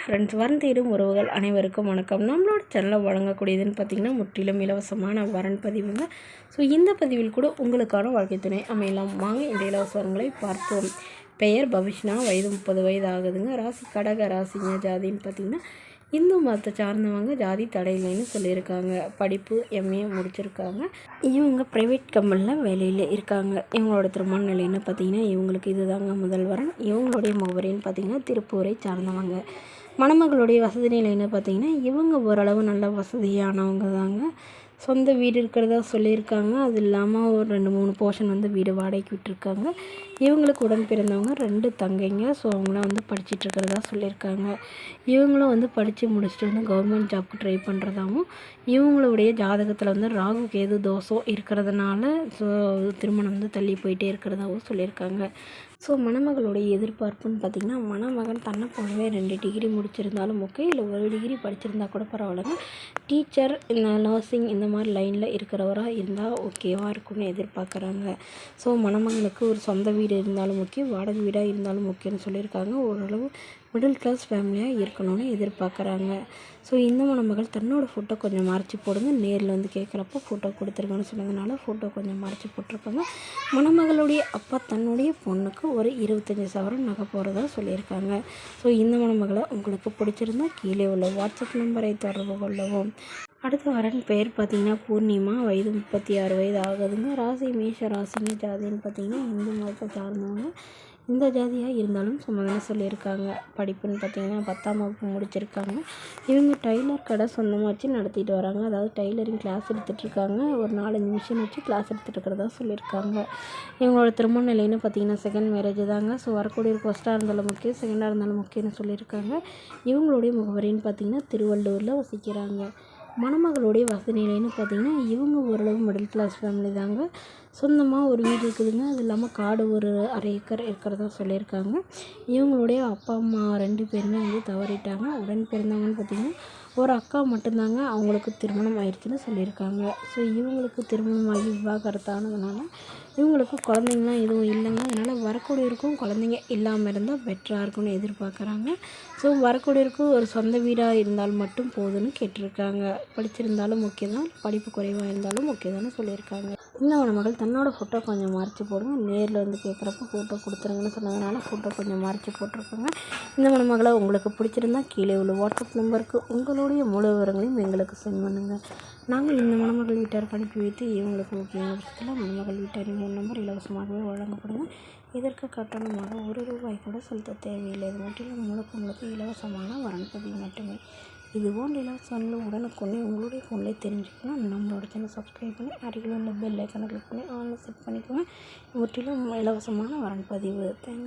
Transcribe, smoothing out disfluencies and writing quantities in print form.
Friends, வரன் தேடும் உறவுகள் அனைவருக்கும் வணக்கம். நம்மளோட சேனலில் வழங்கக்கூடியதுன்னு பார்த்திங்கன்னா முற்றிலும் இலவசமான வரன் பதிவுங்க. ஸோ இந்த பதிவில் கூட உங்களுக்கான வாழ்க்கை துணை அமையலாம். வாங்க இந்த இலவச வரன்களை பார்ப்போம். பெயர் பவிஷ்னா, வயது 30 வயது ஆகுதுங்க. ராசி கடக ராசிங்க. ஜாதின்னு பார்த்திங்கன்னா இந்து மதத்தை சார்ந்தவங்க. ஜாதி தடையில்லைன்னு சொல்லியிருக்காங்க. படிப்பு எம்ஏ முடிச்சிருக்காங்க. இவங்க ப்ரைவேட் கம்பெனியில் வேலையில் இருக்காங்க. இவங்களோட திருமண நிலைன்னு பார்த்திங்கன்னா இவங்களுக்கு இதுதாங்க முதல் வரன். இவங்களுடைய முகவரின்னு பார்த்திங்கன்னா திருப்பூரை சார்ந்தவங்க. மணமகளுடைய வசதி நிலைன்னு பார்த்திங்கன்னா இவங்க ஓரளவு நல்ல வசதியானவங்க தாங்க. சொந்த வீடு இருக்கிறதா சொல்லியிருக்காங்க. அது இல்லாமல் ஒரு 2-3 போர்ஷன் வீடு வாடகைக்கு விட்டுருக்காங்க. இவங்களுக்கு உடன் பிறந்தவங்க 2 தங்கைங்க. ஸோ அவங்களாம் படிச்சிட்ருக்கிறதா சொல்லியிருக்காங்க. இவங்களும் படித்து முடிச்சுட்டு கவர்மெண்ட் ஜாப்க்கு ட்ரை பண்ணுறதாகவும், இவங்களுடைய ஜாதகத்தில் ராகு கேது தோஷம் இருக்கிறதுனால ஸோ திருமணம் தள்ளி போயிட்டே இருக்கிறதாகவும் சொல்லியிருக்காங்க. ஸோ மணமகளுடைய எதிர்பார்ப்புன்னு பார்த்திங்கன்னா, மணமகன் தன்னை போலவே 2 டிகிரி முடிச்சிருந்தாலும் ஓகே, இல்லை 1 டிகிரி படிச்சிருந்தா கூட பரவாயில்லைங்க. டீச்சர், இந்த நர்சிங் இந்த மாதிரி லைனில் இருக்கிறவராக இருந்தால் ஓகேவாக இருக்கும்னு எதிர்பார்க்குறாங்க. ஸோ மணமகளுக்கு ஒரு சொந்த வீடு இருந்தாலும் முக்கியம், வாடகை வீடாக இருந்தாலும் முக்கியம்னு சொல்லியிருக்காங்க. ஓரளவு மிடில் கிளாஸ் ஃபேமிலியாக இருக்கணும்னு எதிர்பார்க்குறாங்க. ஸோ இந்த மணமகள் தன்னோட ஃபோட்டோ கொஞ்சம் மறைச்சி போடுங்க, நேரில் கேட்குறப்போ ஃபோட்டோ கொடுத்துருங்கன்னு சொன்னதுனால ஃபோட்டோ கொஞ்சம் மறைச்சி போட்டிருக்காங்க. மணமகளுடைய அப்பா தன்னுடைய பொண்ணுக்கு ஒரு 25 சவரன் நகை போகிறதா சொல்லியிருக்காங்க. ஸோ இந்த மணமகளை உங்களுக்கு பிடிச்சிருந்தா கீழே உள்ள வாட்ஸ்அப் நம்பரை தொடர்பு கொள்ளவும். அடுத்த வரன் பெயர் பார்த்திங்கன்னா பூர்ணிமா, வயது 36 வயது ஆகுதுங்க. ராசி மேஷ ராசிங்க. ஜாதின்னு பார்த்திங்கன்னா இந்து மதத்தை சார்ந்தவங்க. இந்த ஜாதியாக இருந்தாலும் சும்மாதானே சொல்லியிருக்காங்க. படிப்புன்னு பார்த்திங்கன்னா 10ஆம் வகுப்பு முடிச்சிருக்காங்க. இவங்க டைலர் கடை சொந்தமாக வச்சு நடத்திட்டு வராங்க. அதாவது டைலரிங் கிளாஸ் எடுத்துகிட்ருக்காங்க. ஒரு 4-5 மிஷின் வச்சு கிளாஸ் எடுத்துகிட்டு இருக்கிறதா சொல்லியிருக்காங்க. இவங்களோட திருமண நிலைன்னு பார்த்திங்கன்னா செகண்ட் மேரேஜ் தாங்க. ஸோ வரக்கூடிய ஃபர்ஸ்ட்டாக இருந்தாலும் முக்கியம், செகண்டாக இருந்தாலும் முக்கியம்னு சொல்லியிருக்காங்க. இவங்களுடைய முகவரின்னு பார்த்திங்கன்னா திருவள்ளூரில் வசிக்கிறாங்க. மணமகளுடைய வசதி நிலைன்னு பார்த்திங்கன்னா இவங்க ஓரளவு மிடில் கிளாஸ் ஃபேமிலி தாங்க. சொந்தமாக ஒரு வீடு இருக்குதுங்க. அது இல்லாமல் காடு ஒரு 1/2 ஏக்கர் இருக்கிறதா சொல்லியிருக்காங்க. இவங்களுடைய அப்பா அம்மா 2 பேருமே தவறிட்டாங்க. உடன் பிறந்தவங்கன்னு பார்த்திங்கன்னா ஒரு அக்கா மட்டும்தாங்க. அவங்களுக்கு திருமணம் ஆயிடுச்சுன்னு சொல்லியிருக்காங்க. ஸோ இவங்களுக்கு திருமணமாகி விவாகரத்தானதுனால இவங்களுக்கு குழந்தைங்களாம் எதுவும் இல்லைங்க. அதனால் வரக்கூடியவருக்கும் குழந்தைங்க இல்லாமல் இருந்தால் பெட்டராக இருக்கும்னு எதிர்பார்க்குறாங்க. ஸோ வரக்கூடியவருக்கும் ஒரு சொந்த வீடாக இருந்தால் மட்டும் போதும்னு கேட்டிருக்காங்க. படிச்சிருந்தாலும் முக்கியம் தான், படிப்பு குறைவாக இருந்தாலும் முக்கியம் தானே சொல்லியிருக்காங்க. இந்த மணமகள் தன்னோட ஃபோட்டோ கொஞ்சம் மறைச்சி போடுங்க, நேரில் கேட்குறப்ப ஃபோட்டோ கொடுத்துருங்கன்னு சொன்னதுனால ஃபோட்டோ கொஞ்சம் மறைச்சி போட்டிருக்காங்க. இந்த மணமகளை உங்களுக்கு பிடிச்சிருந்தா கீழே உள்ள வாட்ஸ்அப் நம்பருக்கு உங்களுடைய முழு விவரங்களையும் எங்களுக்கு சென்ட் பண்ணுங்கள். நாங்கள் இந்த மணமகள் வீட்டாருக்கு அனுப்பி வைத்து இவங்களுக்கு முக்கியமான பட்சத்தில் மணமகள் வீட்டாரின் நம்பர் இலவசமாகவே வழங்கப்படுங்க. இதற்கு கட்டணமாக ₹1 கூட செலுத்த தேவையில்லை. இது முற்றிலும் முழுக்க இலவசமான வரன் பதிவு மட்டுமே. இது போன்ற இலவசங்கள் உடனுக்குடனே உங்களுடைய ஃபோனில் தெரிஞ்சுக்கணும். நம்மளோட சேனல் சப்ஸ்கிரைப் பண்ணி அருகில் உள்ள பெல் ஐக்கானை கிளிக் பண்ணி ஆன்லைன் செட் பண்ணிக்கோங்க. முற்றிலும் இலவசமான வரன் பதிவு. தேங்க்யூ.